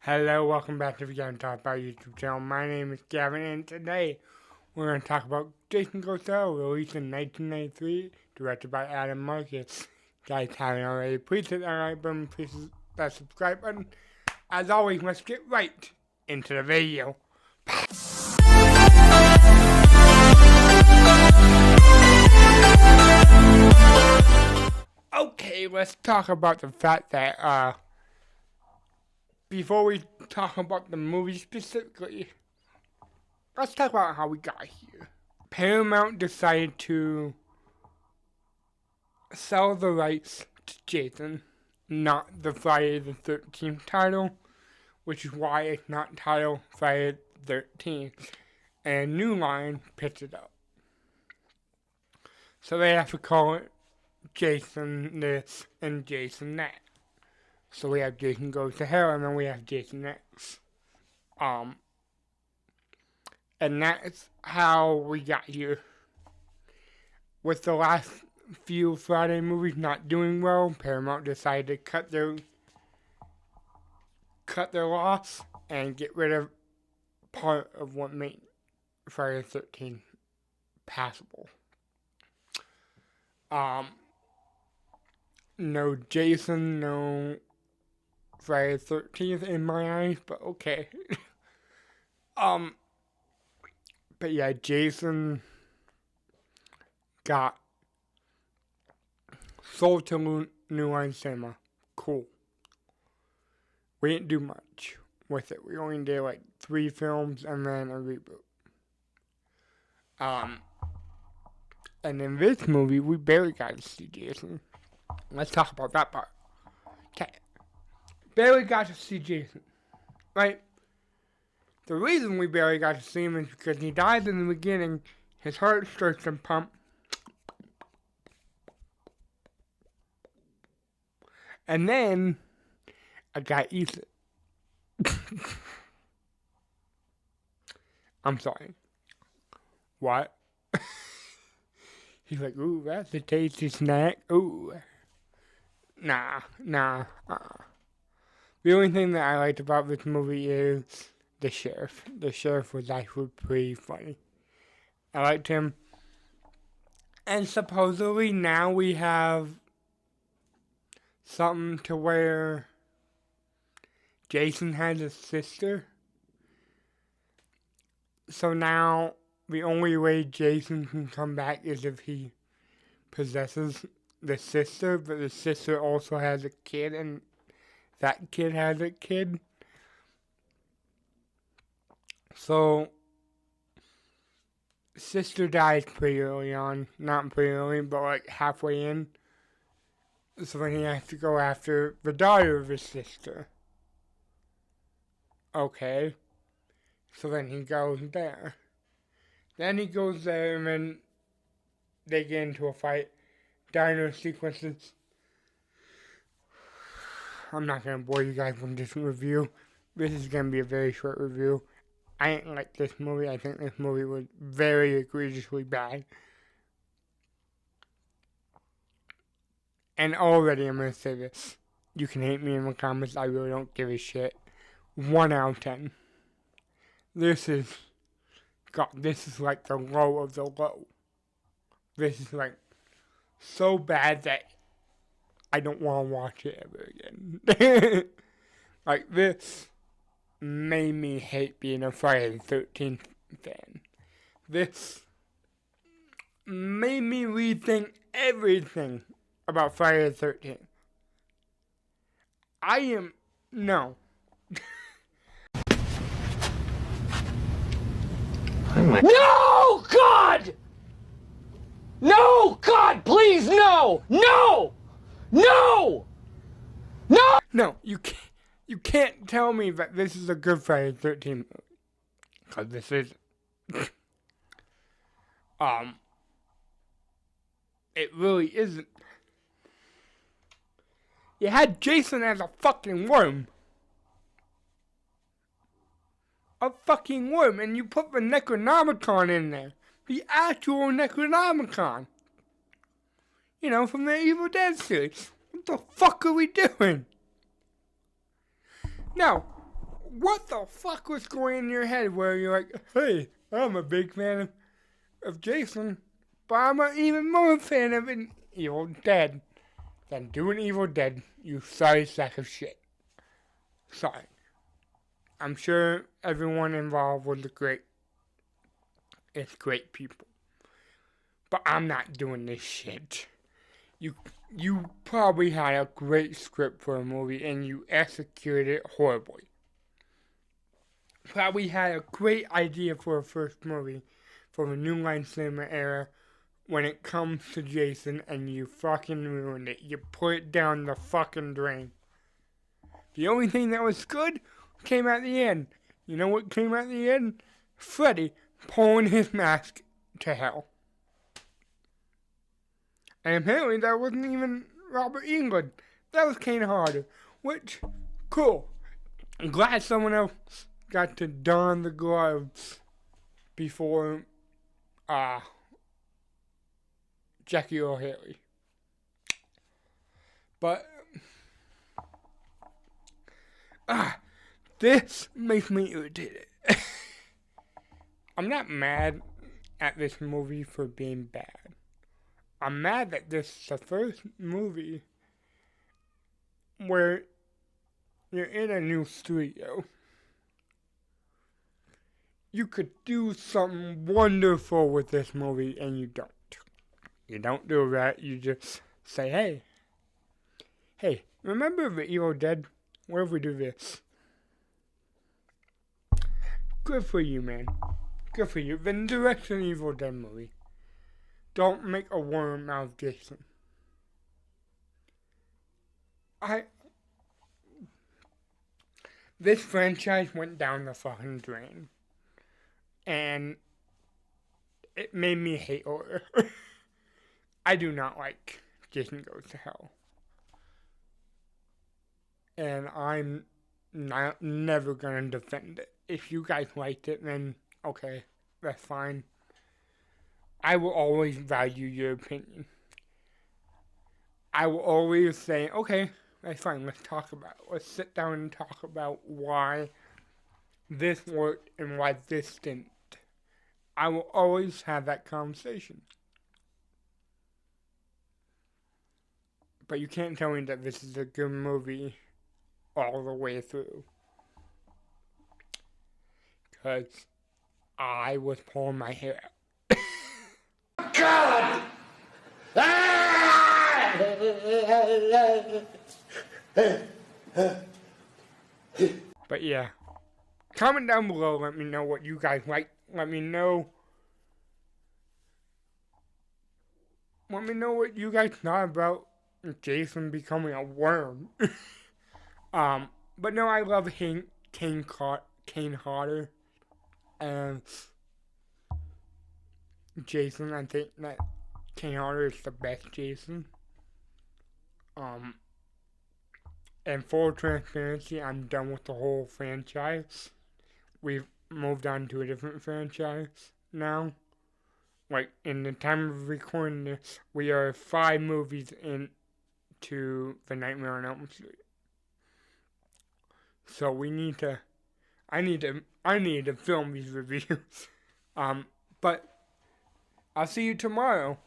Hello, welcome back to the Gavin Talk About YouTube channel. My name is Gavin, and today we're going to talk about Jason Voorhees, released in 1993, directed by Adam Marcus. Guys, haven't already, please hit that like button, please hit that subscribe button. As always, let's get right into the video. Okay, let's talk about the fact that, before we talk about the movie specifically, let's talk about how we got here. Paramount decided to sell the rights to Jason, not the Friday the 13th title, which is why it's not titled Friday the 13th, and New Line picked it up. So they have to call it Jason this and Jason that. So we have Jason Goes to Hell, and then we have Jason X. And that's how we got here. With the last few Friday movies not doing well, Paramount decided to cut their loss and get rid of part of what made Friday the 13th passable. No Jason, no Friday the 13th in my eyes, but okay. But yeah, Jason got sold to New Line Cinema. Cool. We didn't do much with it. We only did like 3 films and then a reboot. And in this movie, we barely got to see Jason. Let's talk about that part. Okay. Barely got to see Jason. Right? The reason we barely got to see him is because he dies in the beginning, his heart starts to pump, and then a guy eats it. I'm sorry. What? He's like, ooh, that's a tasty snack. Ooh. Nah. The only thing that I liked about this movie is the sheriff. The sheriff was actually pretty funny. I liked him. And supposedly now we have something to where Jason has a sister. So now the only way Jason can come back is if he possesses the sister, but the sister also has a kid, and that kid has a kid. So, sister dies pretty early on. Not pretty early, but like halfway in. So then he has to go after the daughter of his sister. Okay. So then he goes there. Then he goes there and then they get into a fight. Dino sequences. I'm not going to bore you guys with this review. This is going to be a very short review. I didn't like this movie. I think this movie was very egregiously bad. And already I'm going to say this. You can hate me in the comments. I really don't give a shit. 1 out of 10. This is like the low of the low. This is like so bad that I don't want to watch it ever again. Like, this made me hate being a Friday the 13th fan. This made me rethink everything about Friday the 13th. No. No, God! No, God, please, no! No! No! No! No, you can't tell me that this is a good Friday the 13th movie. Because this isn't. It really isn't. You had Jason as a fucking worm. A fucking worm, and you put the Necronomicon in there. The actual Necronomicon. You know, from the Evil Dead series. What the fuck are we doing? Now, what the fuck was going in your head where you're like, hey, I'm a big fan of Jason, but I'm an even more fan of an Evil Dead than doing Evil Dead, you sorry sack of shit. Sorry. I'm sure everyone involved was great. It's great people. But I'm not doing this shit. You probably had a great script for a movie and you executed it horribly. Probably had a great idea for a first movie from a New Line Cinema era when it comes to Jason and you fucking ruined it. You put it down the fucking drain. The only thing that was good came at the end. You know what came at the end? Freddy pulling his mask to hell. And apparently that wasn't even Robert Englund. That was Kane Hodder. Which, cool. I'm glad someone else got to don the gloves before Jackie O'Haley. But this makes me irritated. I'm not mad at this movie for being bad. I'm mad that this is the first movie where you're in a new studio. You could do something wonderful with this movie and you don't. You don't do that. You just say, hey, remember the Evil Dead? What if we do this? Good for you, man. Good for you. Then direct an Evil Dead movie. Don't make a worm out of Jason. This franchise went down the fucking drain. And it made me hate horror. I do not like Jason Goes to Hell. And I'm never gonna defend it. If you guys liked it, then okay, that's fine. I will always value your opinion. I will always say, okay, that's fine, let's talk about it. Let's sit down and talk about why this worked and why this didn't. I will always have that conversation. But you can't tell me that this is a good movie all the way through. Because I was pulling my hair out. God! But yeah. Comment down below, let me know what you guys like. Let me know what you guys thought about Jason becoming a worm. But no, I love Kane Hodder and Jason. I think that Kane Hodder is the best Jason. And full transparency, I'm done with the whole franchise. We've moved on to a different franchise now. Like, in the time of recording this, we are 5 movies into The Nightmare on Elm Street. So I need to film these reviews. But I'll see you tomorrow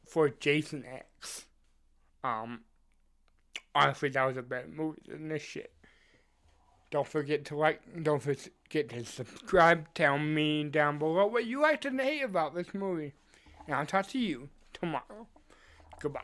for Jason X. Honestly, that was a better movie than this shit. Don't forget to like, don't forget to subscribe. Tell me down below what you like and hate about this movie. And I'll talk to you tomorrow. Goodbye.